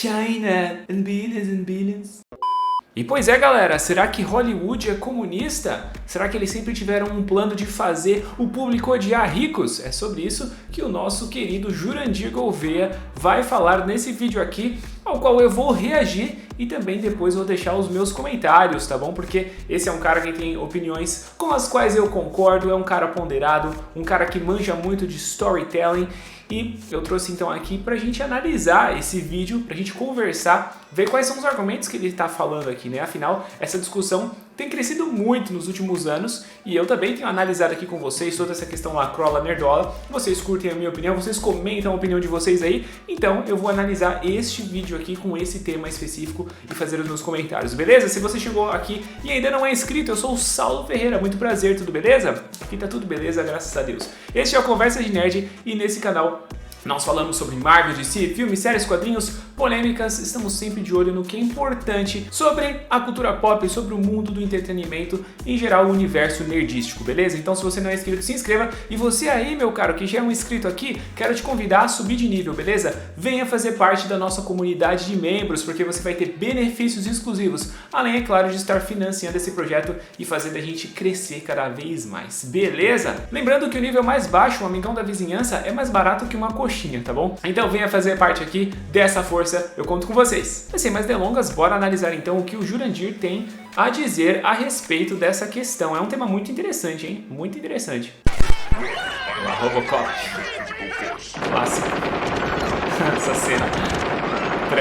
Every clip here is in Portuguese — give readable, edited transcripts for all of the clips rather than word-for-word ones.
China and billions and billions. E pois é, galera, será que Hollywood é comunista? Será que eles sempre tiveram um plano de fazer o público odiar ricos? É sobre isso que o nosso querido Jurandir Gouveia vai falar nesse vídeo aqui, ao qual eu vou reagir e também depois vou deixar os meus comentários, tá bom? Porque esse é um cara que tem opiniões com as quais eu concordo, é um cara ponderado, um cara que manja muito de storytelling. E eu trouxe então aqui pra gente analisar esse vídeo, pra gente conversar, ver quais são os argumentos que ele tá falando aqui, né? Afinal, essa discussão tem crescido muito nos últimos anos e eu também tenho analisado aqui com vocês toda essa questão lacrola, nerdola. Vocês curtem a minha opinião, vocês comentam a opinião de vocês aí, então eu vou analisar este vídeo aqui com esse tema específico e fazer os meus comentários, beleza? Se você chegou aqui e ainda não é inscrito, eu sou o Saulo Ferreira, muito prazer, tudo beleza? Aqui tá tudo beleza, graças a Deus. Este é o Conversa de Nerd e nesse canal nós falamos sobre Marvel, DC, filmes, séries, quadrinhos, polêmicas, estamos sempre de olho no que é importante sobre a cultura pop, sobre o mundo do entretenimento, em geral o universo nerdístico, beleza? Então se você não é inscrito, se inscreva, e você aí, meu caro, que já é um inscrito aqui, quero te convidar a subir de nível, beleza? Venha fazer parte da nossa comunidade de membros, porque você vai ter benefícios exclusivos, além, é claro, de estar financiando esse projeto e fazendo a gente crescer cada vez mais, beleza? Lembrando que o nível mais baixo, o amigão da vizinhança, é mais barato que uma coxinha, tá bom? Então venha fazer parte aqui dessa força, eu conto com vocês. Mas sem mais delongas, bora analisar então o que o Jurandir tem a dizer a respeito dessa questão. É um tema muito interessante, hein? Muito interessante. Olha lá, Robocop. Clássico. Essa cena.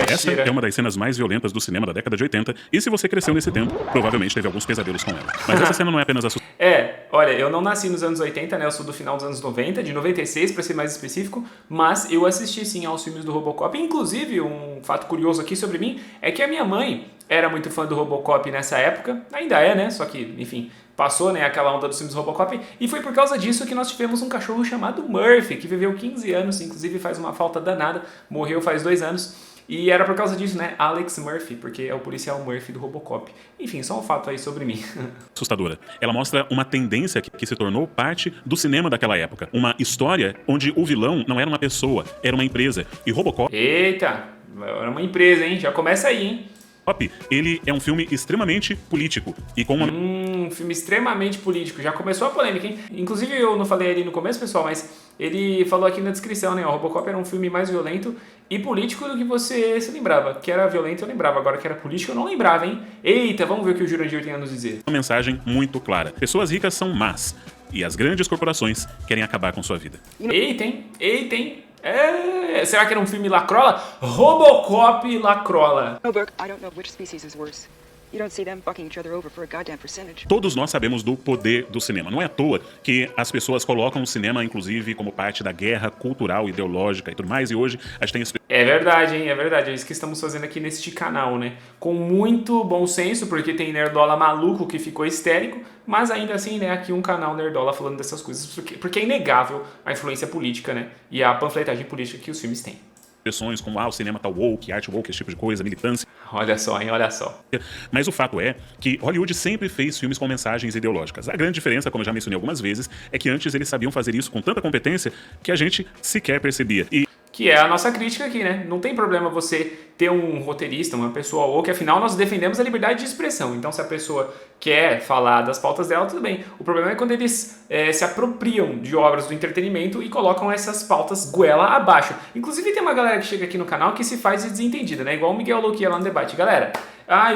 Essa é uma das cenas mais violentas do cinema da década de 80, e se você cresceu nesse tempo, provavelmente teve alguns pesadelos com ela. Mas essa cena não é apenas assustadora. Olha, eu não nasci nos anos 80, né? Eu sou do final dos anos 90, de 96 para ser mais específico, mas eu assisti sim aos filmes do Robocop. Inclusive, um fato curioso aqui sobre mim é que a minha mãe era muito fã do Robocop nessa época, ainda é, né? Só que, enfim, passou, né, aquela onda dos filmes do Robocop, e foi por causa disso que nós tivemos um cachorro chamado Murphy, que viveu 15 anos, inclusive faz uma falta danada, morreu faz 2 anos. E era por causa disso, né? Alex Murphy, porque é o policial Murphy do Robocop. Enfim, só um fato aí sobre mim. Assustadora. Ela mostra uma tendência que se tornou parte do cinema daquela época. Uma história onde o vilão não era uma pessoa, era uma empresa. E Robocop... Eita, era uma empresa, hein? Já começa aí, hein? Ele é um filme extremamente político e com uma... Um filme extremamente político. Já começou a polêmica, hein? Inclusive eu não falei ali no começo, pessoal, mas ele falou aqui na descrição, né? O Robocop era um filme mais violento e político do que você se lembrava. Que era violento eu lembrava, agora que era político eu não lembrava, hein? Eita, vamos ver o que o Jurandir tem a nos dizer. Uma mensagem muito clara. Pessoas ricas são más e as grandes corporações querem acabar com sua vida. Eita, hein? Eita, hein? Será que era um filme lacrola? Robocop lacrola. No, Burke, I don't know which species is worse. You don't see them fucking each other over for a goddamn percentage. Todos nós sabemos do poder do cinema. Não é à toa que as pessoas colocam o cinema, inclusive, como parte da guerra cultural, ideológica e tudo mais. E hoje a gente tem... É verdade, hein? É verdade. É isso que estamos fazendo aqui neste canal, né? Com muito bom senso, porque tem nerdola maluco que ficou histérico, mas ainda assim, né? Aqui um canal nerdola falando dessas coisas, porque é inegável a influência política, né? E a panfletagem política que os filmes têm. Expressões como o cinema tá woke, arte woke, esse tipo de coisa, militância. Olha só, hein? Olha só. Mas o fato é que Hollywood sempre fez filmes com mensagens ideológicas. A grande diferença, como eu já mencionei algumas vezes, é que antes eles sabiam fazer isso com tanta competência que a gente sequer percebia. Que é a nossa crítica aqui, né? Não tem problema você ter um roteirista, uma pessoa ou que afinal nós defendemos a liberdade de expressão. Então se a pessoa quer falar das pautas dela, tudo bem. O problema é quando eles se apropriam de obras do entretenimento e colocam essas pautas goela abaixo. Inclusive tem uma galera que chega aqui no canal que se faz de desentendida, né? Igual o Miguel Louquia lá no debate. Galera,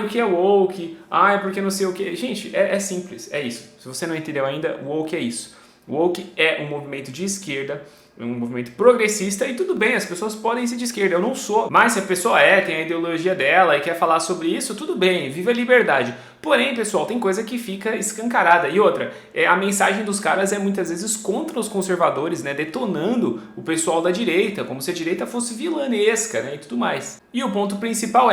o que é woke? Porque não sei o que. Gente, é simples, é isso. Se você não entendeu ainda, woke é isso. Woke é um movimento de esquerda, um movimento progressista, e tudo bem, as pessoas podem ser de esquerda, eu não sou. Mas se a pessoa tem a ideologia dela e quer falar sobre isso, tudo bem, viva a liberdade. Porém, pessoal, tem coisa que fica escancarada. E outra, a mensagem dos caras é muitas vezes contra os conservadores, né, detonando o pessoal da direita, como se a direita fosse vilanesca, né, e tudo mais. E o ponto principal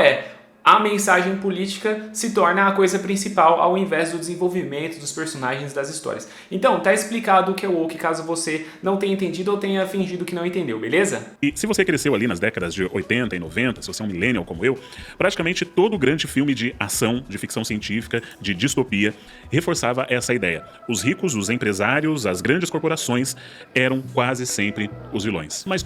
a mensagem política se torna a coisa principal ao invés do desenvolvimento dos personagens das histórias. Então, tá explicado o que é woke, caso você não tenha entendido ou tenha fingido que não entendeu, beleza? E se você cresceu ali nas décadas de 80 e 90, se você é um millennial como eu, praticamente todo grande filme de ação, de ficção científica, de distopia, reforçava essa ideia. Os ricos, os empresários, as grandes corporações eram quase sempre os vilões. Mas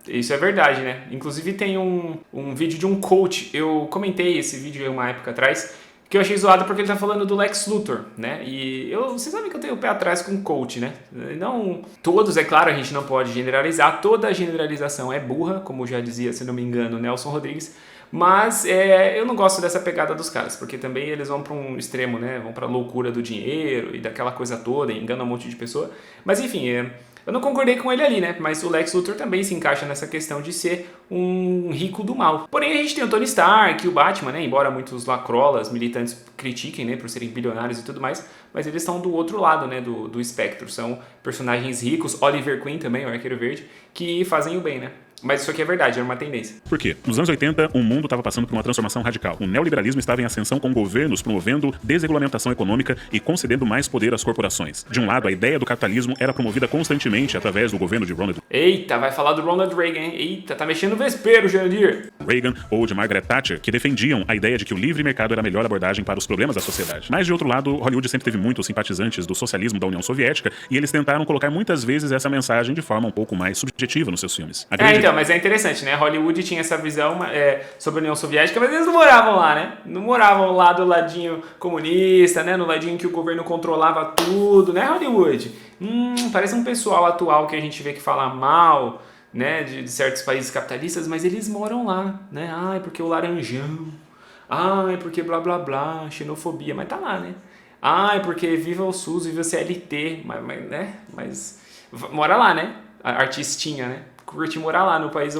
Isso é verdade, né? Inclusive tem um vídeo de um coach, eu comentei esse vídeo uma época atrás, que eu achei zoado porque ele tá falando do Lex Luthor, né? E vocês sabem que eu tenho o pé atrás com coach, né? Não todos, é claro, a gente não pode generalizar, toda generalização é burra, como já dizia, se não me engano, Nelson Rodrigues, mas eu não gosto dessa pegada dos caras, porque também eles vão para um extremo, né? Vão para a loucura do dinheiro e daquela coisa toda, enganam um monte de pessoa. Mas enfim, eu não concordei com ele ali, né? Mas o Lex Luthor também se encaixa nessa questão de ser um rico do mal. Porém, a gente tem o Tony Stark e o Batman, né? Embora muitos lacrolas, militantes critiquem, né? Por serem bilionários e tudo mais, mas eles estão do outro lado, né? Do espectro. São personagens ricos, Oliver Queen também, o Arqueiro Verde, que fazem o bem, né? Mas isso aqui é verdade, era uma tendência. Por quê? Nos anos 80, o mundo estava passando por uma transformação radical. O neoliberalismo estava em ascensão com governos promovendo desregulamentação econômica e concedendo mais poder às corporações. De um lado, a ideia do capitalismo era promovida constantemente através do governo de Ronald Eita, vai falar do Ronald Reagan, hein? Eita, tá mexendo no vespeiro, Jandir. Reagan ou de Margaret Thatcher, que defendiam a ideia de que o livre mercado era a melhor abordagem para os problemas da sociedade. Mas, de outro lado, Hollywood sempre teve muitos simpatizantes do socialismo da União Soviética e eles tentaram colocar muitas vezes essa mensagem de forma um pouco mais subjetiva nos seus filmes. Então, mas é interessante, né? Hollywood tinha essa visão sobre a União Soviética, mas eles não moravam lá, né? Não moravam lá do ladinho comunista, né? No ladinho que o governo controlava tudo, né, Hollywood? Parece um pessoal atual que a gente vê que fala mal, né, de certos países capitalistas, mas eles moram lá, né? Ai, porque o laranjão. Ai, porque blá blá blá, xenofobia, mas tá lá, né? Ai, porque viva o SUS, viva o CLT, mas mora lá, né? A artistinha, né? Curte morar lá no país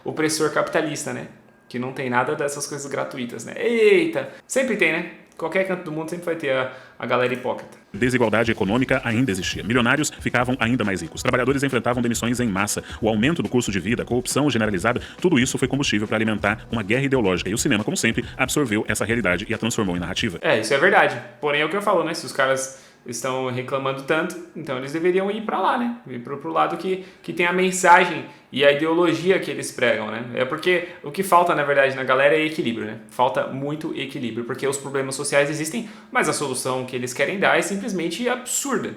opressor capitalista, né? Que não tem nada dessas coisas gratuitas, né? Eita! Sempre tem, né? Qualquer canto do mundo sempre vai ter a galera hipócrita. Desigualdade econômica ainda existia. Milionários ficavam ainda mais ricos. Trabalhadores enfrentavam demissões em massa. O aumento do custo de vida, a corrupção generalizada, tudo isso foi combustível para alimentar uma guerra ideológica. E o cinema, como sempre, absorveu essa realidade e a transformou em narrativa. Isso é verdade. Porém, é o que eu falo, né? Se os caras estão reclamando tanto, então eles deveriam ir para lá, né? Ir pro lado que tem a mensagem e a ideologia que eles pregam, né? É porque o que falta, na verdade, na galera é equilíbrio, né? Falta muito equilíbrio, porque os problemas sociais existem, mas a solução que eles querem dar é simplesmente absurda.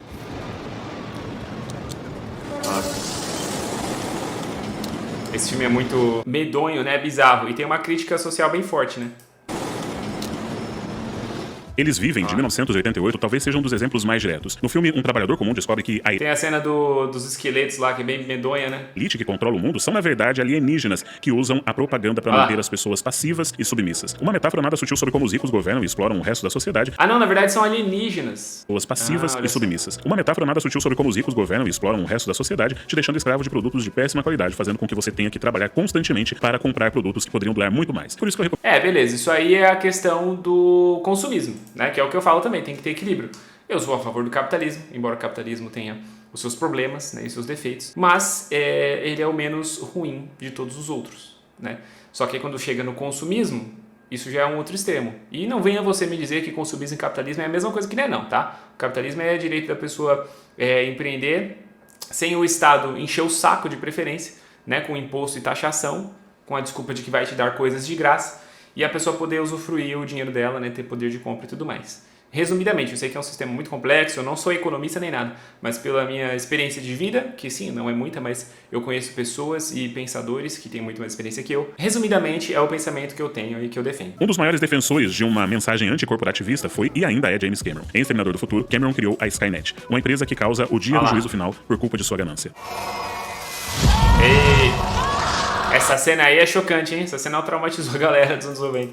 Esse filme é muito medonho, né? Bizarro. E tem uma crítica social bem forte, né? Eles Vivem, de 1988, talvez seja um dos exemplos mais diretos. No filme, um trabalhador comum descobre que a Tem a cena dos esqueletos lá, que é bem medonha, né? elite que controla o mundo são, na verdade, alienígenas que usam a propaganda para manter as pessoas passivas e submissas. Uma metáfora nada sutil sobre como os ricos governam e exploram o resto da sociedade. Não, na verdade são alienígenas. Pessoas passivas olha e só. submissas. Uma metáfora nada sutil sobre como os ricos governam e exploram o resto da sociedade, te deixando escravo de produtos de péssima qualidade, fazendo com que você tenha que trabalhar constantemente para comprar produtos que poderiam durar muito mais. Por isso que eu recomendo. Beleza, isso aí é a questão do consumismo, né? Que é o que eu falo também, tem que ter equilíbrio. Eu sou a favor do capitalismo, embora o capitalismo tenha os seus problemas, né, e seus defeitos, mas ele é o menos ruim de todos os outros, né? Só que aí, quando chega no consumismo, isso já é um outro extremo. E não venha você me dizer que consumismo e capitalismo é a mesma coisa, que não é não, tá? O capitalismo é direito da pessoa empreender sem o Estado encher o saco de preferência, né, com imposto e taxação, com a desculpa de que vai te dar coisas de graça, e a pessoa poder usufruir o dinheiro dela, né, ter poder de compra e tudo mais. Resumidamente, eu sei que é um sistema muito complexo, eu não sou economista nem nada, mas pela minha experiência de vida, que sim, não é muita, mas eu conheço pessoas e pensadores que têm muito mais experiência que eu, resumidamente é o pensamento que eu tenho e que eu defendo. Um dos maiores defensores de uma mensagem anticorporativista foi e ainda é James Cameron. Em Exterminador do Futuro, Cameron criou a Skynet, uma empresa que causa o dia do juízo final por culpa de sua ganância. Essa cena aí é chocante, hein? Essa cena traumatizou a galera dos anos 90.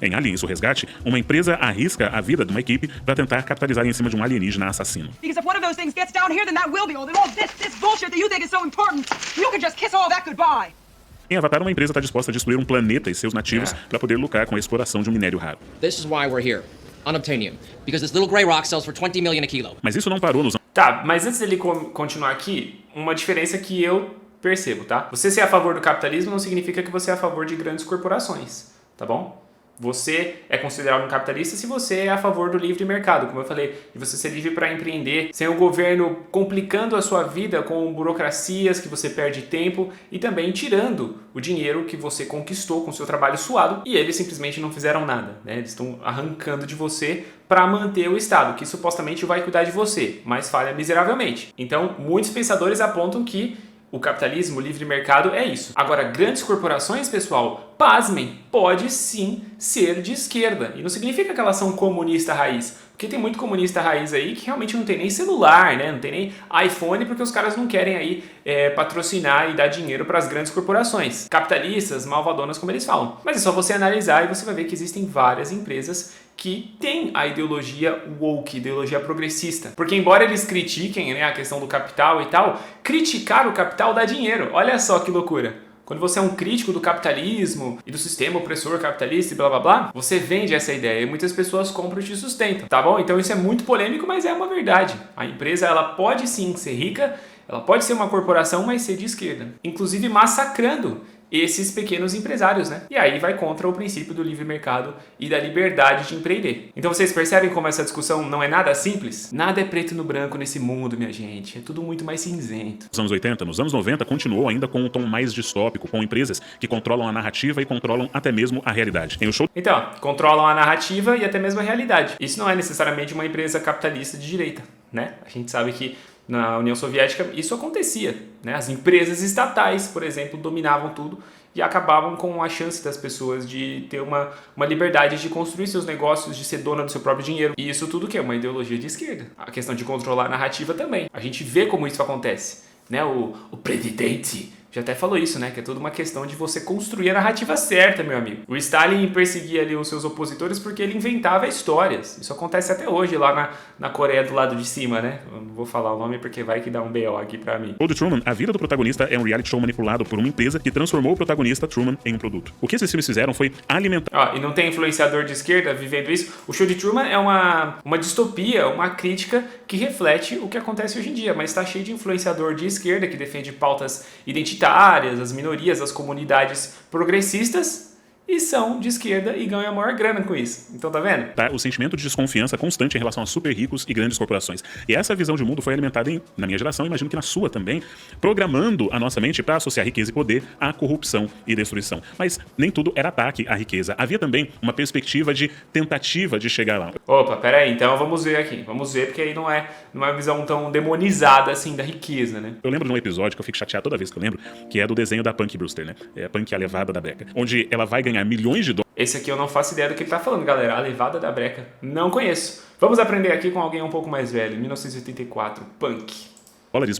Em Aliens, o Resgate, uma empresa arrisca a vida de uma equipe para tentar capitalizar em cima de um alienígena assassino. Because if one of those things gets down here, then that will be all. Then all this bullshit that you think is so important, you can just kiss all that goodbye. Em Avatar, uma empresa está disposta a destruir um planeta e seus nativos para poder lucrar com a exploração de um minério raro. This is why we're here. Unobtainium. Because this little gray rock sells for 20 million a kilo. Mas isso não parou nos Tá, mas antes dele continuar aqui, uma diferença que eu percebo, tá? Você ser a favor do capitalismo não significa que você é a favor de grandes corporações, tá bom? Você é considerado um capitalista se você é a favor do livre mercado, como eu falei, de você ser livre para empreender, sem o governo complicando a sua vida com burocracias que você perde tempo e também tirando o dinheiro que você conquistou com seu trabalho suado e eles simplesmente não fizeram nada, né? Eles estão arrancando de você para manter o Estado, que supostamente vai cuidar de você, mas falha miseravelmente. Então, muitos pensadores apontam que o capitalismo, o livre mercado é isso. Agora, grandes corporações, pessoal, pasmem, pode sim ser de esquerda. E não significa que elas são comunista raiz. Porque tem muito comunista raiz aí que realmente não tem nem celular, né? Não tem nem iPhone, porque os caras não querem aí patrocinar e dar dinheiro para as grandes corporações. Capitalistas, malvadonas, como eles falam. Mas é só você analisar e você vai ver que existem várias empresas que têm a ideologia woke, ideologia progressista. Porque embora eles critiquem, né, a questão do capital e tal, criticar o capital dá dinheiro. Olha só que loucura. Quando você é um crítico do capitalismo e do sistema opressor capitalista e blá blá blá, você vende essa ideia e muitas pessoas compram e te sustentam, tá bom? Então isso é muito polêmico, mas é uma verdade. A empresa, ela pode sim ser rica, ela pode ser uma corporação, mas ser de esquerda. Inclusive massacrando esses pequenos empresários, né? E aí vai contra o princípio do livre mercado e da liberdade de empreender. Então vocês percebem como essa discussão não é nada simples? Nada é preto no branco nesse mundo, minha gente. É tudo muito mais cinzento. Nos anos 80, nos anos 90, continuou ainda com um tom mais distópico, com empresas que controlam a narrativa e controlam até mesmo a realidade. Tem o show... Então, controlam a narrativa e até mesmo a realidade. Isso não é necessariamente uma empresa capitalista de direita, né? A gente sabe que na União Soviética isso acontecia, né? As empresas estatais, por exemplo, dominavam tudo e acabavam com a chance das pessoas de ter uma liberdade de construir seus negócios, de ser dona do seu próprio dinheiro. E isso tudo que é uma ideologia de esquerda. A questão de controlar a narrativa também. A gente vê como isso acontece, né? O presidente já até falou isso, né? Que é tudo uma questão de você construir a narrativa certa, meu amigo. O Stalin perseguia ali os seus opositores porque ele inventava histórias. Isso acontece até hoje lá na Coreia do lado de cima, né? Eu não vou falar o nome porque vai que dá um BO aqui pra mim. O de Truman, a vida do protagonista é um reality show manipulado por uma empresa que transformou o protagonista, Truman, em um produto. O que esses filmes fizeram foi alimentar... E não tem influenciador de esquerda vivendo isso? O show de Truman é uma distopia, uma crítica que reflete o que acontece hoje em dia, mas está cheio de influenciador de esquerda que defende pautas identitárias, as minorias, as comunidades progressistas e são de esquerda e ganham a maior grana com isso. Então tá vendo? O sentimento de desconfiança constante em relação a super ricos e grandes corporações. E essa visão de mundo foi alimentada na minha geração, imagino que na sua também, programando a nossa mente para associar riqueza e poder à corrupção e destruição. Mas nem tudo era ataque à riqueza. Havia também uma perspectiva de tentativa de chegar lá. Opa, peraí, então vamos ver aqui. Vamos ver, porque aí não é uma visão tão demonizada assim da riqueza, né? Eu lembro de um episódio que eu fico chateado toda vez que eu lembro, que é do desenho da Punky Brewster, né? É a Punky, a levada da breca. Onde ela vai ganhar milhões de dólares. Esse aqui eu não faço ideia do que ele tá falando, galera. A levada da breca. Não conheço. Vamos aprender aqui com alguém um pouco mais velho. 1984, Punk.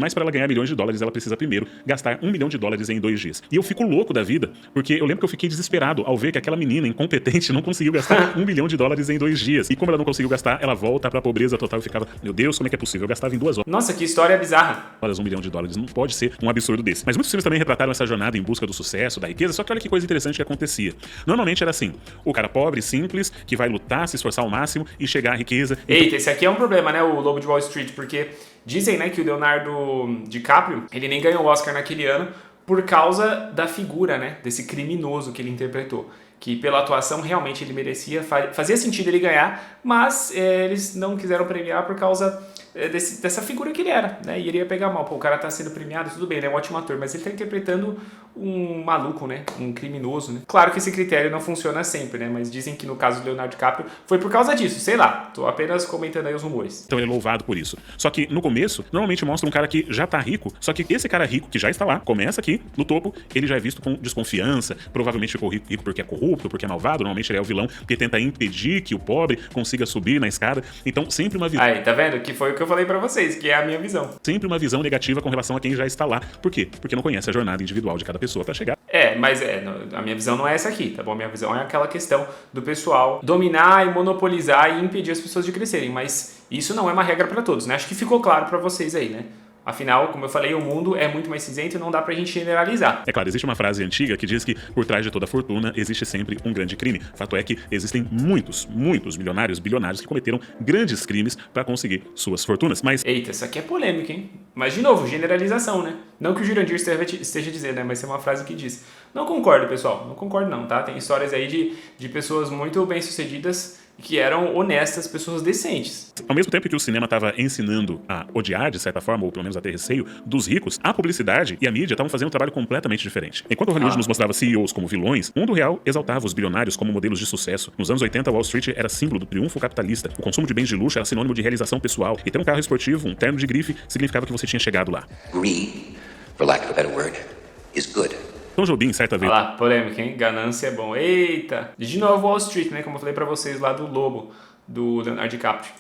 Mas para ela ganhar milhões de dólares, ela precisa primeiro gastar $1 milhão em 2 dias. E eu fico louco da vida, porque eu lembro que eu fiquei desesperado ao ver que aquela menina incompetente não conseguiu gastar $1 milhão em 2 dias. E como ela não conseguiu gastar, ela volta pra pobreza total e ficava, meu Deus, como é que é possível? Eu gastava em 2 horas. Nossa, que história bizarra. $1 milhão, não pode ser um absurdo desse. Mas muitos filmes também retrataram essa jornada em busca do sucesso, da riqueza, só que olha que coisa interessante que acontecia. Normalmente era assim, o cara pobre, simples, que vai lutar, se esforçar ao máximo e chegar à riqueza. Eita, esse aqui é um problema, né, o Lobo de Wall Street, porque dizem, né, que o Leonardo DiCaprio, ele nem ganhou o Oscar naquele ano por causa da figura, né, desse criminoso que ele interpretou. Que pela atuação realmente ele merecia, fazia sentido ele ganhar, mas eles não quiseram premiar por causa dessa figura que ele era, né? E ele ia pegar mal. Pô, o cara tá sendo premiado, tudo bem, ele é um ótimo ator, mas ele tá interpretando um maluco, né? Um criminoso, né? Claro que esse critério não funciona sempre, né? Mas dizem que no caso do Leonardo DiCaprio foi por causa disso, sei lá. Tô apenas comentando aí os rumores. Então ele é louvado por isso. Só que no começo, normalmente mostra um cara que já tá rico, só que esse cara rico que já está lá, começa aqui no topo, ele já é visto com desconfiança, provavelmente ficou rico porque é corrupto, porque é malvado, normalmente ele é o vilão que tenta impedir que o pobre consiga subir na escada. Então sempre uma visão... Aí, tá vendo? Que foi o que eu falei pra vocês, que é a minha visão. Sempre uma visão negativa com relação a quem já está lá. Por quê? Porque não conhece a jornada individual de cada pessoa pra chegar. Mas a minha visão não é essa aqui, tá bom? A minha visão é aquela questão do pessoal dominar e monopolizar e impedir as pessoas de crescerem, mas isso não é uma regra pra todos, né? Acho que ficou claro pra vocês aí, né? Afinal, como eu falei, o mundo é muito mais cinzento e não dá pra gente generalizar. É claro, existe uma frase antiga que diz que por trás de toda fortuna existe sempre um grande crime. Fato é que existem muitos milionários, bilionários que cometeram grandes crimes para conseguir suas fortunas. Mas Eita, isso aqui é polêmica, hein? Mas, de novo, generalização, né? Não que o Jurandir esteja dizendo, né? Mas é uma frase que diz. Não concordo, pessoal. Não concordo não, tá? Tem histórias aí de pessoas muito bem-sucedidas que eram honestas, pessoas decentes. ao mesmo tempo que o cinema estava ensinando a odiar, de certa forma, ou pelo menos a ter receio dos ricos, a publicidade e a mídia estavam fazendo um trabalho completamente diferente. Enquanto Hollywood nos mostrava CEOs como vilões, o mundo real exaltava os bilionários como modelos de sucesso. Nos anos 80, Wall Street era símbolo do triunfo capitalista. O consumo de bens de luxo era sinônimo de realização pessoal. E ter um carro esportivo, um terno de grife, significava que você tinha chegado lá. Greed, for lack of a better word, is good. Tom Jobim, certa vez... Olha lá, polêmica, hein? Ganância é bom. Eita! De novo Wall Street, né? Como eu falei pra vocês lá do Lobo, do Leonardo DiCaprio.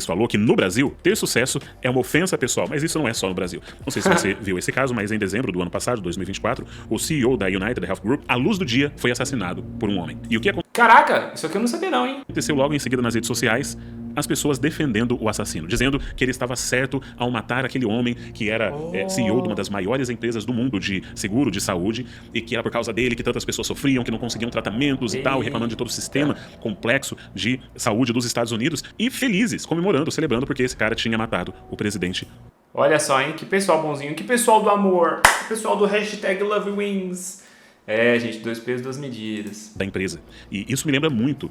falou que no Brasil, ter sucesso é uma ofensa pessoal, mas isso não é só no Brasil. Não sei se você viu esse caso, mas em dezembro do ano passado, 2024, o CEO da United Health Group, à luz do dia, foi assassinado por um homem. E o que Caraca, isso aqui eu não sabia não, hein? aconteceu logo em seguida nas redes sociais? As pessoas defendendo o assassino, dizendo que ele estava certo ao matar aquele homem que era CEO de uma das maiores empresas do mundo de seguro de saúde e que era por causa dele que tantas pessoas sofriam, que não conseguiam tratamentos e tal, e reclamando de todo o sistema complexo de saúde dos Estados Unidos e felizes, comemorando, celebrando porque esse cara tinha matado o presidente. Olha só, hein? Que pessoal bonzinho, que pessoal do amor, que pessoal do hashtag LoveWins. É, gente, 2 pesos, 2 medidas. Da empresa. E isso me lembra muito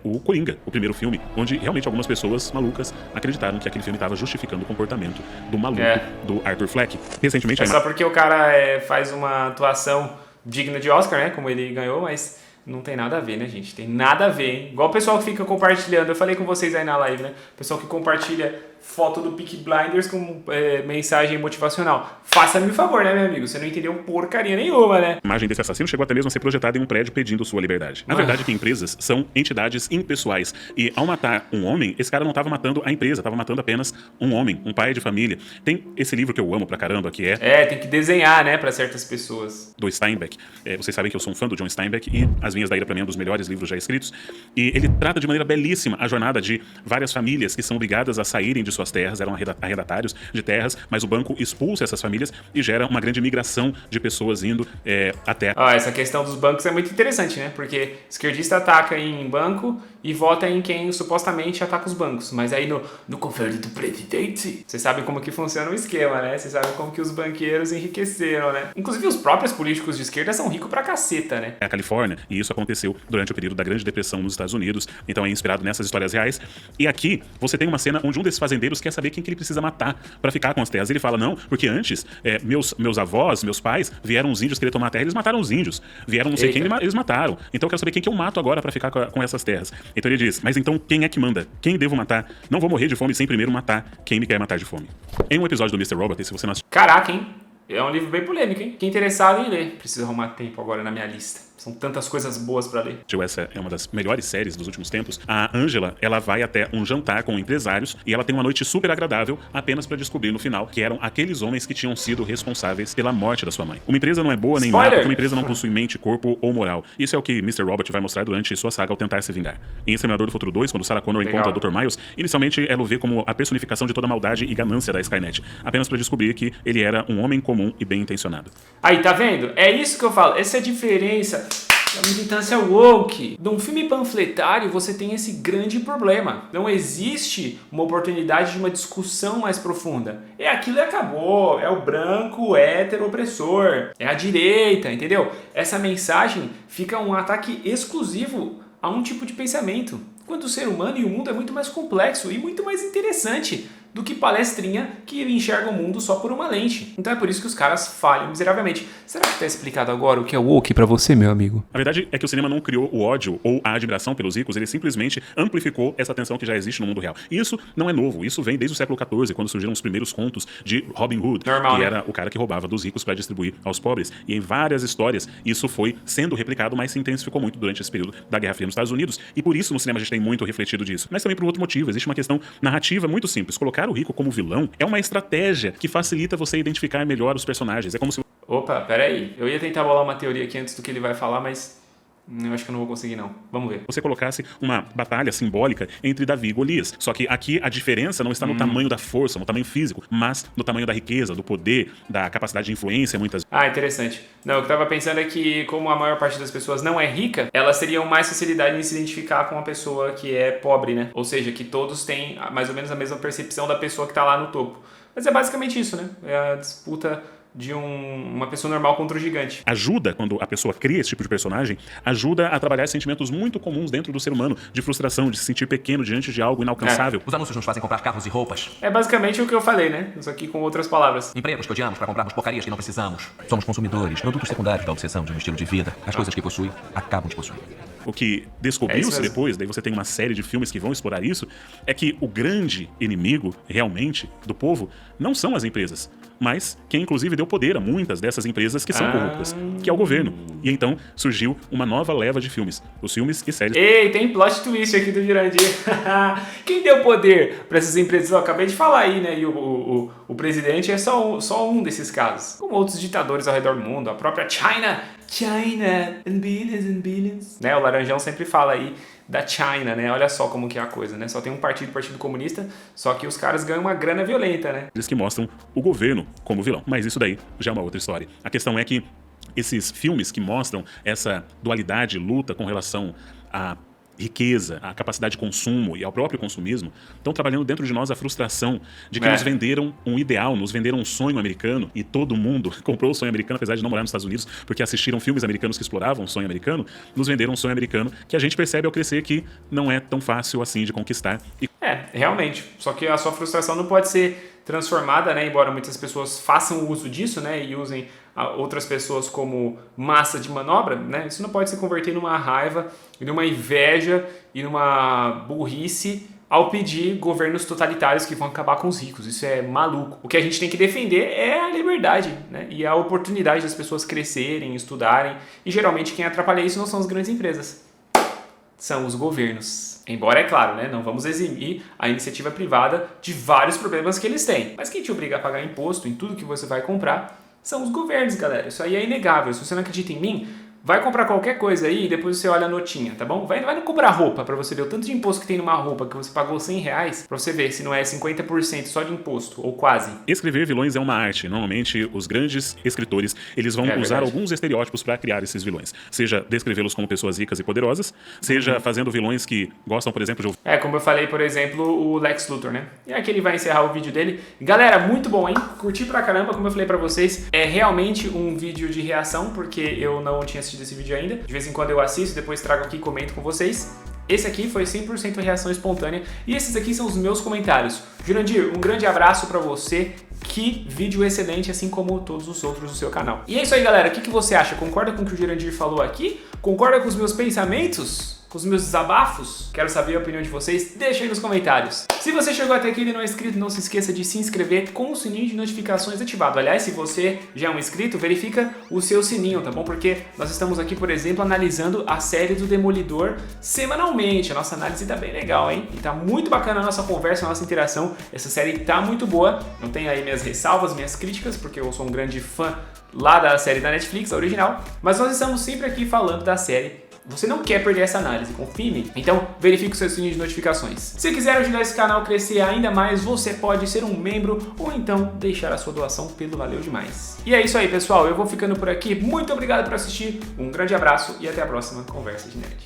o Coringa, o primeiro filme, onde realmente algumas pessoas malucas acreditaram que aquele filme estava justificando o comportamento do maluco do Arthur Fleck. Recentemente... É só porque o cara faz uma atuação digna de Oscar, né? Como ele ganhou, mas não tem nada a ver, né, gente? Tem nada a ver, hein? Igual o pessoal que fica compartilhando, eu falei com vocês aí na live, né? O pessoal que compartilha foto do Peaky Blinders com mensagem motivacional. Faça-me um favor, né, meu amigo? Você não entendeu porcaria nenhuma, né? A imagem desse assassino chegou até mesmo a ser projetada em um prédio pedindo sua liberdade. A verdade é que empresas são entidades impessoais. E ao matar um homem, esse cara não estava matando a empresa, estava matando apenas um homem, um pai de família. Tem esse livro que eu amo pra caramba, que tem que desenhar, né, pra certas pessoas. Do Steinbeck. Vocês sabem que eu sou um fã do John Steinbeck e As Vinhas da Ira, pra mim, é um dos melhores livros já escritos. E ele trata de maneira belíssima a jornada de várias famílias que são obrigadas a saírem de suas terras, eram arrendatários de terras, mas o banco expulsa essas famílias e gera uma grande migração de pessoas indo até... Essa questão dos bancos é muito interessante, né? Porque esquerdista ataca em banco e vota em quem supostamente ataca os bancos. Mas aí no governo do presidente, vocês sabem como que funciona o esquema, né? Vocês sabem como que os banqueiros enriqueceram, né? Inclusive os próprios políticos de esquerda são ricos pra caceta, né? A Califórnia, e isso aconteceu durante o período da Grande Depressão nos Estados Unidos, então é inspirado nessas histórias reais. E aqui você tem uma cena onde um desses fazendeiros quer saber quem que ele precisa matar pra ficar com as terras. Ele fala, não, porque antes meus avós, meus pais, vieram os índios querer tomar a terra, eles mataram os índios. Vieram não sei quem, eles mataram. Então eu quero saber quem que eu mato agora pra ficar com essas terras. Então ele diz, mas então quem é que manda? Quem devo matar? Não vou morrer de fome sem primeiro matar quem me quer matar de fome. Em um episódio do Mr. Robot, se você não assistiu... Caraca, hein? É um livro bem polêmico, hein? Quem interessado em ler. Preciso arrumar tempo agora na minha lista. São tantas coisas boas pra ler. Essa é uma das melhores séries dos últimos tempos. A Angela, ela vai até um jantar com empresários e ela tem uma noite super agradável apenas pra descobrir no final que eram aqueles homens que tinham sido responsáveis pela morte da sua mãe. Uma empresa não é boa nem má, porque uma empresa não possui mente, corpo ou moral. Isso é o que Mr. Robot vai mostrar durante sua saga ao tentar se vingar. Em Exterminador do Futuro 2, quando Sarah Connor encontra o Dr. Miles, inicialmente ela o vê como a personificação de toda a maldade e ganância da Skynet, apenas pra descobrir que ele era um homem comum e bem intencionado. Aí, tá vendo? É isso que eu falo. Essa é a diferença da militância woke. Num filme panfletário, você tem esse grande problema. Não existe uma oportunidade de uma discussão mais profunda. É aquilo e acabou. É o branco, hétero, opressor. É a direita, entendeu? Essa mensagem fica um ataque exclusivo a um tipo de pensamento. Quando o ser humano e o mundo é muito mais complexo e muito mais interessante do que palestrinha que enxerga o mundo só por uma lente. Então é por isso que os caras falham miseravelmente. Será que tá explicado agora o que é woke pra você, meu amigo? A verdade é que o cinema não criou o ódio ou a admiração pelos ricos, ele simplesmente amplificou essa tensão que já existe no mundo real. E isso não é novo, isso vem desde o século XIV, quando surgiram os primeiros contos de Robin Hood, que era o cara que roubava dos ricos para distribuir aos pobres. E em várias histórias isso foi sendo replicado, mas se intensificou muito durante esse período da Guerra Fria nos Estados Unidos. E por isso no cinema a gente tem muito refletido disso. Mas também por outro motivo, existe uma questão narrativa muito simples. Colocar o rico como vilão é uma estratégia que facilita você identificar melhor os personagens. É como se... Opa, peraí. Eu ia tentar bolar uma teoria aqui antes do que ele vai falar, mas Eu acho que eu não vou conseguir, não. Vamos ver. você colocasse uma batalha simbólica entre Davi e Golias. Só que aqui a diferença não está no tamanho da força, no tamanho físico, mas no tamanho da riqueza, do poder, da capacidade de influência, muitas Ah, interessante. Não, o que eu tava pensando é que, como a maior parte das pessoas não é rica, elas teriam mais facilidade em se identificar com uma pessoa que é pobre, né? Ou seja, que todos têm mais ou menos a mesma percepção da pessoa que tá lá no topo. Mas é basicamente isso, né? É a disputa de uma pessoa normal contra o gigante. ajuda, quando a pessoa cria esse tipo de personagem, ajuda a trabalhar sentimentos muito comuns dentro do ser humano, de frustração, de se sentir pequeno diante de algo inalcançável. Os anúncios nos fazem comprar carros e roupas. É basicamente o que eu falei, né? Isso aqui com outras palavras. Empregos que odiamos para comprarmos porcarias que não precisamos. Somos consumidores, produtos secundários da obsessão de um estilo de vida. As coisas que possui, acabam de possuir. O que É descobriu-se isso mesmo. depois, daí você tem uma série de filmes que vão explorar isso, é que o grande inimigo, realmente, do povo, não são as empresas, mas quem inclusive deu poder a muitas dessas empresas que são corruptas, que é o governo. E então surgiu uma nova leva de filmes, os filmes e séries. Ei, tem plot twist aqui do Jurandir. Quem deu poder para essas empresas? Eu acabei de falar aí, né? E o presidente é só um desses casos. Como outros ditadores ao redor do mundo, a própria China and billions. Né? O Laranjão sempre fala aí da China, né? Olha só como que é a coisa, né? Só tem um partido, Partido Comunista, só que os caras ganham uma grana violenta, né? Eles que mostram o governo como vilão. Mas isso daí já é uma outra história. A questão é que esses filmes que mostram essa dualidade, luta com relação à riqueza, à capacidade de consumo e ao próprio consumismo, estão trabalhando dentro de nós a frustração de que nos venderam um ideal, nos venderam um sonho americano, e todo mundo comprou o sonho americano, apesar de não morar nos Estados Unidos, porque assistiram filmes americanos que exploravam o sonho americano, nos venderam um sonho americano que a gente percebe ao crescer que não é tão fácil assim de conquistar. E Realmente. Só que a sua frustração não pode ser transformada, né? Embora muitas pessoas façam uso disso, né? E usem outras pessoas como massa de manobra, né? Isso não pode se converter numa raiva, e numa inveja e numa burrice ao pedir governos totalitários que vão acabar com os ricos. Isso é maluco. O que a gente tem que defender é a liberdade, né? E a oportunidade das pessoas crescerem, estudarem. E geralmente quem atrapalha isso não são as grandes empresas, são os governos. Embora, é claro, né, não vamos eximir a iniciativa privada de vários problemas que eles têm. Mas quem te obriga a pagar imposto em tudo que você vai comprar são os governos, galera. Isso aí é inegável. Se você não acredita em mim, vai comprar qualquer coisa aí e depois você olha a notinha, tá bom? Vai não comprar roupa pra você ver o tanto de imposto que tem numa roupa que você pagou R$100, pra você ver se não é 50% só de imposto, ou quase. escrever vilões é uma arte. Normalmente, os grandes escritores, eles vão usar verdade. alguns estereótipos para criar esses vilões. Seja descrevê-los como pessoas ricas e poderosas, seja fazendo vilões que gostam, por exemplo, de Como eu falei, por exemplo, o Lex Luthor, né? E aqui ele vai encerrar o vídeo dele. Galera, muito bom, hein? Curti pra caramba, como eu falei pra vocês. É realmente um vídeo de reação, porque eu não tinha assistido esse vídeo ainda. De vez em quando eu assisto, depois trago aqui e comento com vocês. Esse aqui foi 100% reação espontânea. E esses aqui são os meus comentários. Jurandir, um grande abraço pra você. Que vídeo excelente, assim como todos os outros do seu canal. E é isso aí, galera. O que você acha? Concorda com o que o Jurandir falou aqui? Concorda com os meus pensamentos? Com os meus desabafos? Quero saber a opinião de vocês. Deixa aí nos comentários. Se você chegou até aqui e não é inscrito, não se esqueça de se inscrever com o sininho de notificações ativado. Aliás, se você já é um inscrito, verifica o seu sininho, tá bom? Porque nós estamos aqui, por exemplo, analisando a série do Demolidor semanalmente. A nossa análise tá bem legal, hein? E tá muito bacana a nossa conversa, a nossa interação. Essa série tá muito boa. Não tem aí minhas ressalvas, minhas críticas, porque eu sou um grande fã lá da série da Netflix, a original. Mas nós estamos sempre aqui falando da série. Você não quer perder essa análise, confia em mim. Então, verifique o seu sininho de notificações. Se quiser ajudar esse canal a crescer ainda mais, você pode ser um membro ou então deixar a sua doação pelo Valeu Demais. E é isso aí, pessoal. Eu vou ficando por aqui. Muito obrigado por assistir. Um grande abraço e até a próxima Conversa de Nerd.